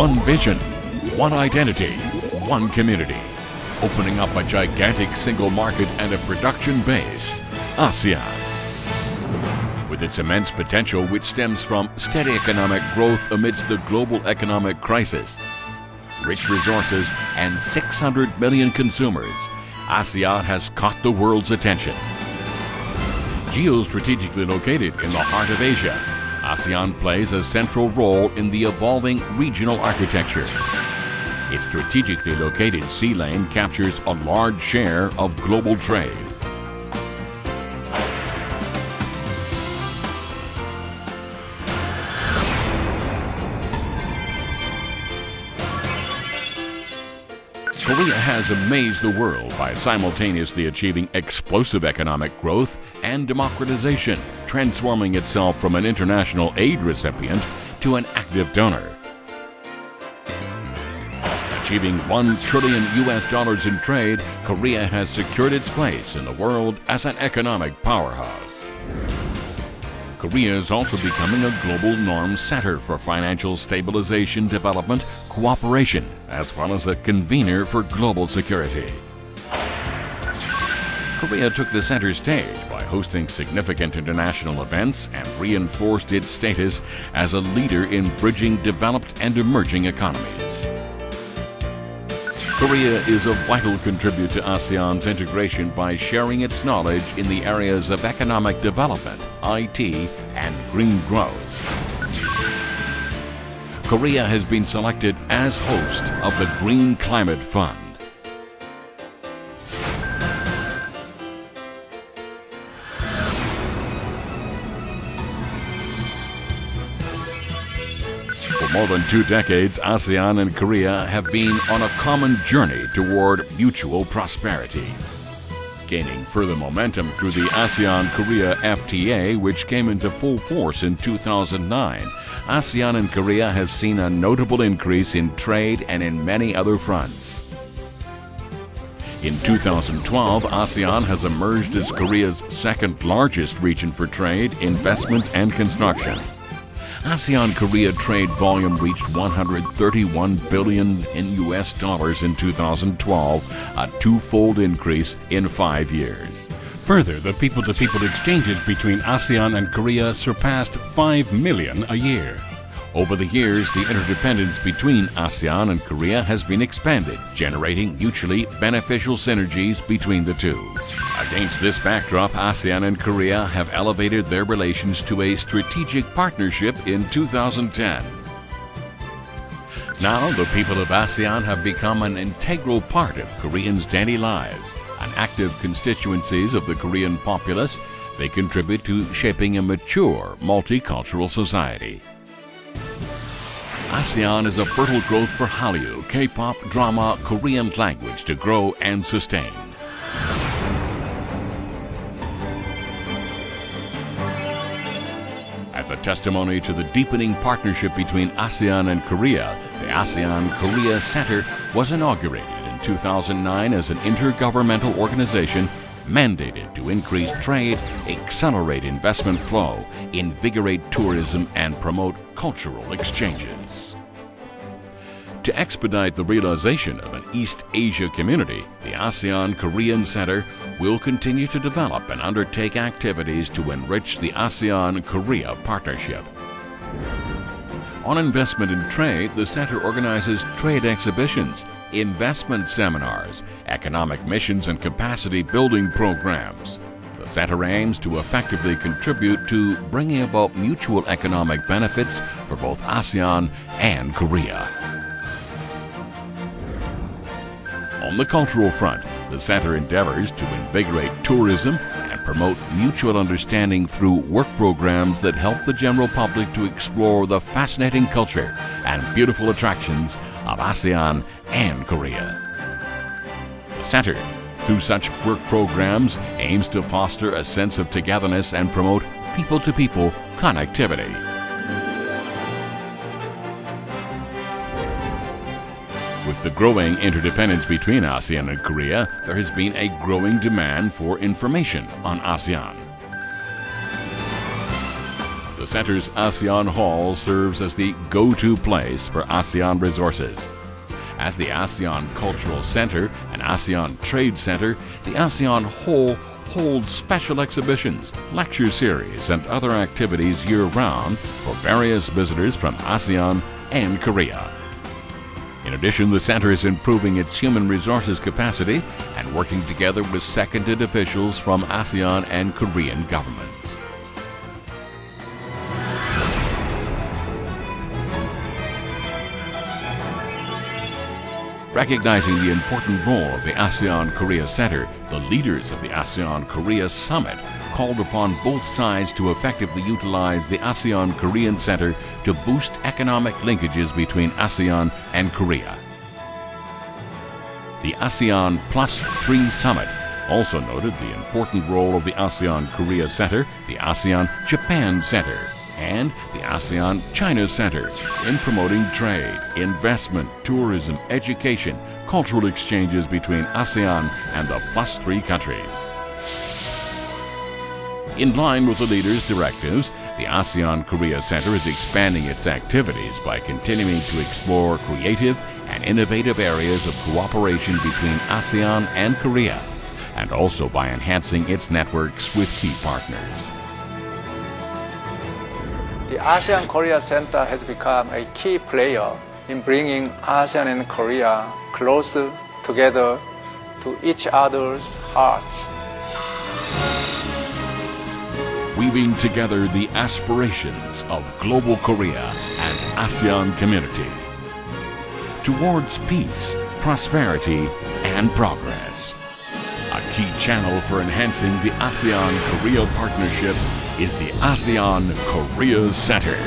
One vision, one identity, one community. Opening up a gigantic single market and a production base, ASEAN. With its immense potential, which stems from steady economic growth amidst the global economic crisis, rich resources, and 600 million consumers, ASEAN has caught the world's attention. Geostrategically located in the heart of Asia, ASEAN plays a central role in the evolving regional architecture. Its strategically located sea lane captures a large share of global trade. Korea has amazed the world by simultaneously achieving explosive economic growth and democratization, transforming itself from an international aid recipient to an active donor. Achieving $1 trillion in trade, Korea has secured its place in the world as an economic powerhouse. Korea is also becoming a global norms center for financial stabilization, development, cooperation, as well as a convener for global security. Korea took the center stage by hosting significant international events and reinforced its status as a leader in bridging developed and emerging economies. Korea is a vital contributor to ASEAN's integration by sharing its knowledge in the areas of economic development, IT, and green growth. Korea has been selected as host of the Green Climate Fund. For more than 2 decades, ASEAN and Korea have been on a common journey toward mutual prosperity. Gaining further momentum through the ASEAN-Korea FTA, which came into full force in 2009, ASEAN and Korea have seen a notable increase in trade and in many other fronts. In 2012, ASEAN has emerged as Korea's second largest region for trade, investment, and construction. ASEAN-Korea trade volume reached $131 billion in 2012, a twofold increase in 5 years. Further, the people-to-people exchanges between ASEAN and Korea surpassed 5 million a year. Over the years, the interdependence between ASEAN and Korea has been expanded, generating mutually beneficial synergies between the two. Against this backdrop, ASEAN and Korea have elevated their relations to a strategic partnership in 2010. Now, the people of ASEAN have become an integral part of Koreans' daily lives. An active constituencies of the Korean populace, they contribute to shaping a mature, multicultural society. ASEAN is a fertile growth for Hallyu, K-pop, drama, Korean language to grow and sustain. As a testimony to the deepening partnership between ASEAN and Korea, the ASEAN-Korea Center was inaugurated in 2009 as an intergovernmental organization mandated to increase trade, accelerate investment flow, invigorate tourism, and promote cultural exchanges. To expedite the realization of an East Asia community, the ASEAN-Korean Center will continue to develop and undertake activities to enrich the ASEAN-Korea partnership. On investment in trade, the Center organizes trade exhibitions, investment seminars, economic missions, and capacity building programs. The Center aims to effectively contribute to bringing about mutual economic benefits for both ASEAN and Korea. On the cultural front, the Center endeavors to invigorate tourism and promote mutual understanding through work programs that help the general public to explore the fascinating culture and beautiful attractions of ASEAN and Korea. The Center, through such work programs, aims to foster a sense of togetherness and promote people-to-people connectivity. With the growing interdependence between ASEAN and Korea, there has been a growing demand for information on ASEAN. The center's ASEAN Hall serves as the go-to place for ASEAN resources. As the ASEAN Cultural Center and ASEAN Trade Center, the ASEAN Hall holds special exhibitions, lecture series, and other activities year-round for various visitors from ASEAN and Korea. In addition, the center is improving its human resources capacity and working together with seconded officials from ASEAN and Korean governments. Recognizing the important role of the ASEAN-Korea Center, the leaders of the ASEAN-Korea Summit called upon both sides to effectively utilize the ASEAN-Korean Center to boost economic linkages between ASEAN and Korea. The ASEAN Plus 3 Summit also noted the important role of the ASEAN-Korea Center, the ASEAN-Japan Center, and the ASEAN-China Center in promoting trade, investment, tourism, education, cultural exchanges between ASEAN and the Plus 3 countries. In line with the leaders' directives, the ASEAN-Korea Center is expanding its activities by continuing to explore creative and innovative areas of cooperation between ASEAN and Korea, and also by enhancing its networks with key partners. The ASEAN-Korea Center has become a key player in bringing ASEAN and Korea closer together to each other's hearts. Weaving together the aspirations of global Korea and ASEAN community towards peace, prosperity, and progress. A key channel for enhancing the ASEAN-Korea partnership is the ASEAN-Korea Center.